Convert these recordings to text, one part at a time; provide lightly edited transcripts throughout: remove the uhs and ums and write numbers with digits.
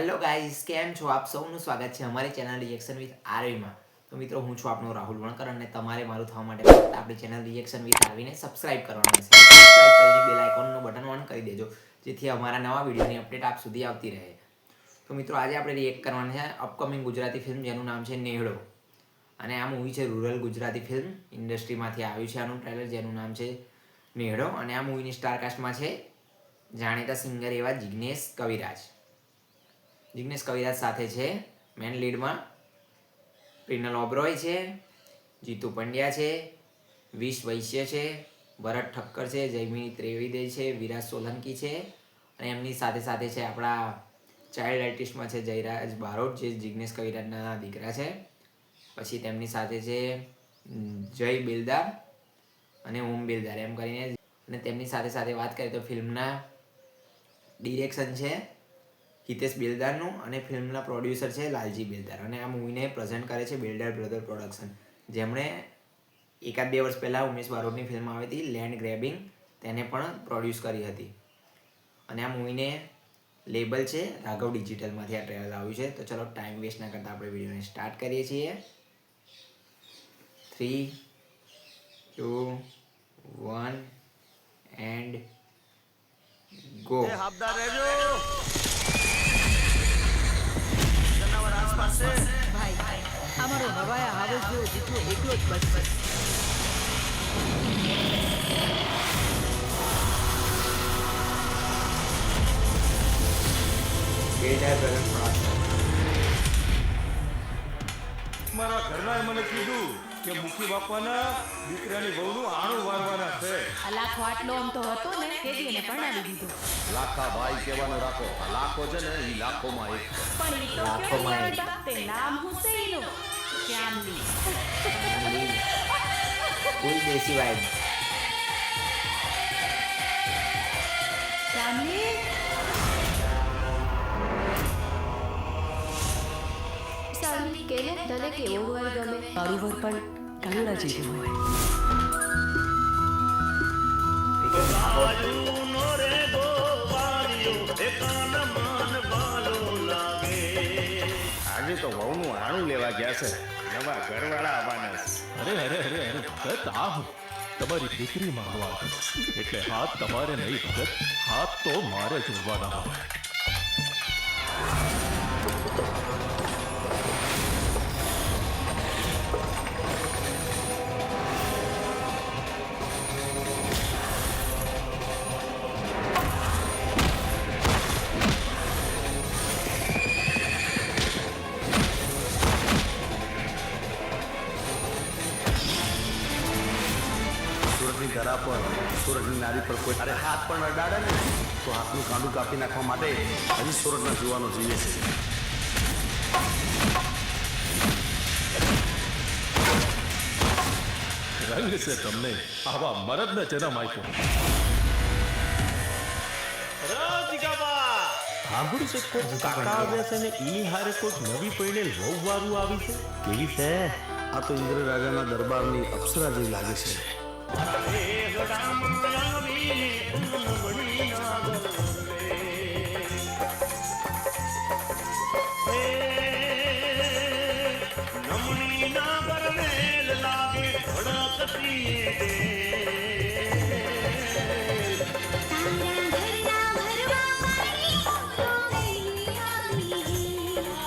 Hello guys, કેમ છો આપ? સૌનું સ્વાગત છે અમારી ચેનલ રિએક્શન વિથ આરવીમાં. તો મિત્રો, હું છું આપનો રાહુલ વણકર અને તમારે મારું થવા માટે આપણી ચેનલ રિએક્શન વિથ આરવીને સબસ્ક્રાઇબ કરવાનું રહેશે. સબસ્ક્રાઇબ કરીને બેલ આઇકોનનું બટન ઓન કરી દેજો, જેથી અમારા નવા વિડીયોની અપડેટ આપ સુધી આવતી રહે. તો મિત્રો, આજે આપણે રિએક્ટ કરવાના છે અપકમિંગ ગુજરાતી ફિલ્મ જેનું નામ છે નેહડો. અને આ મૂવી છે રૂરલ ગુજરાતી ફિલ્મ ઇન્ડસ્ટ્રીમાંથી આવ્યું છે આનું ટ્રેલર, જેનું નામ છે નેહડો. અને આ મૂવીની સ્ટારકાસ્ટમાં છે જાણીતા સિંગર એવા જિગ્નેશ કવિરાજ સાથે છે મેન લીડમાં પ્રિનલ ઓબરોય છે, જીતુ પંડ્યા છે, વિશ વૈશ્ય છે, ભરત ઠક્કર છે, જયમિની ત્રિવેદી છે, વિરાજ સોલંકી છે. અને એમની સાથે સાથે છે આપણા ચાઇલ્ડ આર્ટિસ્ટમાં છે જયરાજ બારોટ, જે જિગ્નેશ કવિરાજના દીકરા છે. પછી તેમની સાથે છે જય બેલદાર અને ઓમ બેલદાર એમ કરીને. અને તેમની સાથે સાથે વાત કરીએ તો ફિલ્મના ડિરેક્શન છે હિતેશ બેલદારનું અને ફિલ્મના પ્રોડ્યુસર છે લાલજી બેલદાર. અને આ મૂવીને પ્રેઝન્ટ કરે છે બેલદાર બ્રધર પ્રોડક્શન, જેમણે એકાદ બે વર્ષ પહેલાં ઉમેશ બારોટની ફિલ્મ આવી હતી લેન્ડ ગ્રેબિંગ, તેને પણ પ્રોડ્યુસ કરી હતી. અને આ મૂવીને લેબલ છે રાઘવ ડિજિટલમાંથી આ ટ્રેલર આવ્યું છે. તો ચલો ટાઈમ વેસ્ટ ના કરતાં આપણે વિડીયોને સ્ટાર્ટ કરીએ છીએ. 3, 2, 1 એન્ડ ગો. ભાઈ, અમારો હવાયા હાવસ જેવો દીકરો એકલો જ બચશે. મારા ઘરનાએ મને કીધું કે મુખી બાપાના દીકરાની વહુનું આણું વારવાના છે. આ લાખો આટલો આમ તો હતો ને તેથી એને પરણાવી દીધો. લાખા ભાઈ કહેવાનું રાખો. આ લાખો છે ને એ લાખોમાં એક. પણ એ તો લાખોમાં એક. તે નામ હુસૈન શ્યામલી. ફૂલ દેશી વાઇબ. શ્યામલી, સામલી કે ને તને કેવો વર ગમે? મારું વર પણ કાનુડા જેવું હોય. આજે તો વહુનું આણું લેવા ગયા છે. નવા ઘરવાળા આવવાના છે. અરે ભગત, આ હું તમારી દીકરી માંગવા એટલે હાથ તમારે નહીં ભગત, હાથ તો મારે જોડવાના હોય. સુરતની ધરા પર, સુરતની નારી પર કોઈ તારે હાથ પણ અડાડે ને તો હાથનું કાંડું કાપી નાખવા માટે હજી સુરતના જુવાનો જીવે છે. રંગ છે તમને આવા મરદને જન્મ આપ્યો. સાંભળ્યું છે કોઈક કાકા આવ્યા છે ને ઈ હારે કોઈક નવી પૈણેલ વહુ વાળું આવી છે. કેવી છે? આ તો ઇન્દ્ર રાજાના દરબારની અપ્સરા જેવી લાગે છે.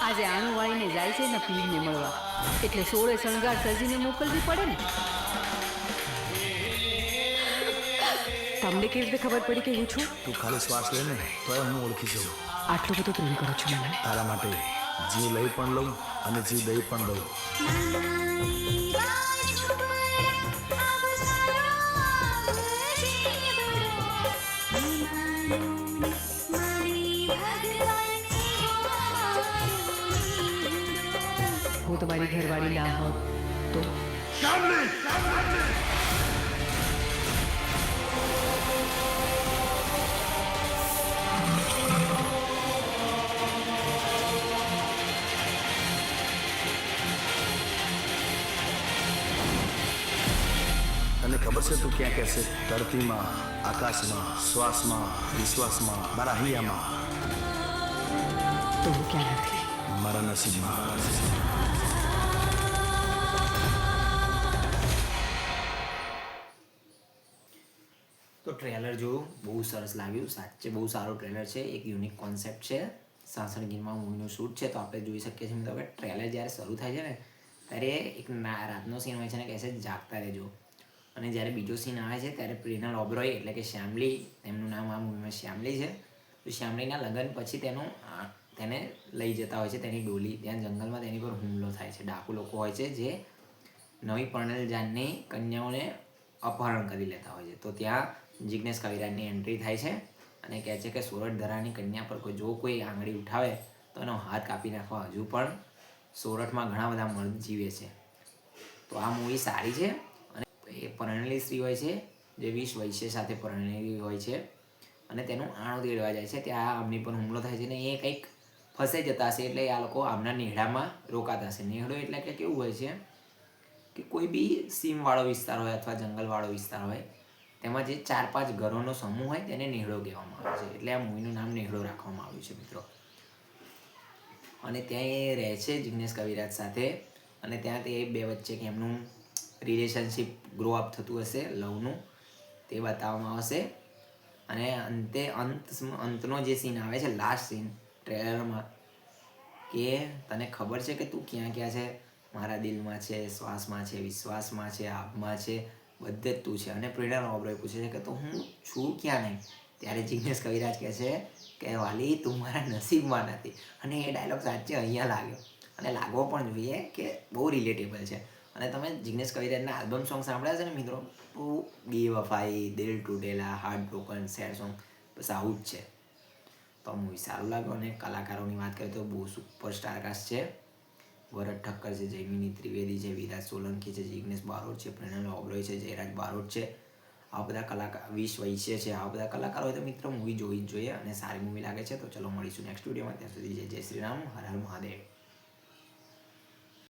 આજે આણું વાળીને જાય છે ને પીરને મળવા, એટલે 16 શણગાર સજીને મોકલવી પડે ને. તમને કેવી રીતે ખબર પડી કે હું છું? તું ખાલી શ્વાસ લે ને તો હું ઓળખી જાઉં. આટલો બધો પ્રેમ કરો છો મને? તારા માટે જીવ લઈ પણ લઉં અને જીવ દઈ પણ દઉં. હું તમારી ઘરવાળી ના હોત તો? તને ખબર છે તું ક્યાં કહેશે? ધરતીમાં, આકાશમાં, શ્વાસમાં, વિશ્વાસમાં, મારા હૈયામાં. તો હું ક્યાં નથી. મારા નસીબમાં તો ટ્રેલર જોયું, બહુ સરસ લાગ્યું, સાચે બહુ સારું ટ્રેલર છે. એક યુનિક કોન્સેપ્ટ છે. સાસણ ગીરમાં મૂવીનું શૂટ છે, તો આપણે જોઈ શકીએ છીએ મિત્રો કે ટ્રેલર જ્યારે શરૂ થાય છે ને ત્યારે એક રાતનો સીન હોય છે ને કહે છે જાગતા રહેજો, અને જ્યારે બીજો સીન આવે છે ત્યારે પ્રેરણા ઓબેરોય એટલે કે શ્યામલી, તેમનું નામ આ મૂવીમાં શ્યામલી છે. તો શ્યામલીના લગ્ન પછી તેને લઈ જતા હોય છે તેની ડોલી, ત્યાં જંગલમાં તેની પર હુમલો થાય છે. ડાકુ લોકો હોય છે જે નવી પરણેલ જાનની કન્યાઓને અપહરણ કરી લેતા હોય છે. તો ત્યાં જિગ્નેશ કવિરાજની એન્ટ્રી થાય છે અને કહે છે કે સોરઠ ધરાની કન્યા પર કોઈ આંગળી ઉઠાવે તો એનો હાથ કાપી નાખવા. હજુ પણ સોરઠમાં ઘણા બધા મર્દ જીવે છે. તો આ મૂવી સારી છે. અને એ પરણેલી સ્ત્રી હોય છે જે 20 વૈશ્ય સાથે પરણેલી હોય છે અને તેનું આણું તેડવા જાય છે. ત્યાં આમની પર હુમલો થાય છે ને એ કંઈક ફસાઈ જતા હશે, એટલે આ લોકો આમના નેહડામાં રોકાતા હશે. નેહડો એટલે કે કેવું હોય છે કે કોઈ બી સીમવાળો વિસ્તાર હોય અથવા જંગલવાળો વિસ્તાર હોય, તેમાં જે 4-5 ઘરોનો સમૂહ હોય તેને નેહડો કહેવામાં આવે છે. એટલે આ મૂવીનું નામ નેહડો રાખવામાં આવ્યું છે મિત્રો. અને ત્યાં એ રહે છે જિગ્નેશ કવિરાજ સાથે, અને ત્યાં તે બે વચ્ચે કે એમનું રિલેશનશિપ ગ્રો અપ થતું હશે, લવનું, તે બતાવવામાં આવશે. અને અંતનો જે સીન આવે છે, લાસ્ટ સીન ટ્રેલરમાં, કે તને ખબર છે કે તું ક્યાં ક્યાં છે, મારા દિલમાં છે, શ્વાસમાં છે, વિશ્વાસમાં છે, આભમાં છે, બધે જ તું છે. અને પ્રેરણા ઓબેરોય પૂછે છે કે તો હું છું ક્યાં નહીં? ત્યારે જિગ્નેશ કવિરાજ કહે છે કે વાલી તું મારા નસીબમાં નથી. અને એ ડાયલોગ સાચે અહીંયા લાગ્યો, અને લાગવો પણ જોઈએ કે બહુ રિલેટેબલ છે. અને તમે જિગ્નેશ કવિરાજના આલ્બમ સોંગ સાંભળ્યા છે ને મિત્રો, તો બેવફાઈ, દિલ તૂટેલા, હાર્ટ બ્રોકન, સેડ સોંગ, બસ આવું જ છે. તો આ મૂવી સારું લાગ્યું. અને કલાકારોની વાત કરીએ તો બહુ સુપર સ્ટારકાસ્ટ છે. ભરત ઠક્કર છે, જયમિની ત્રિવેદી છે, વિરાજ સોલંકી છે, જિગ્નેશ બારોટ છે, પ્રેરણા ઓબેરોય છે, જયરાજ બારોટ છે. આ બધા કલાકાર, 20 વૈશ્ય છે, આ બધા કલાકારો હોય તો મિત્રો મૂવી જોવી જ જોઈએ અને સારી મૂવી લાગે છે. તો ચલો મળીશું નેક્સ્ટ વિડીયોમાં. ત્યાં સુધી જય શ્રી રામ, હર હર મહાદેવ.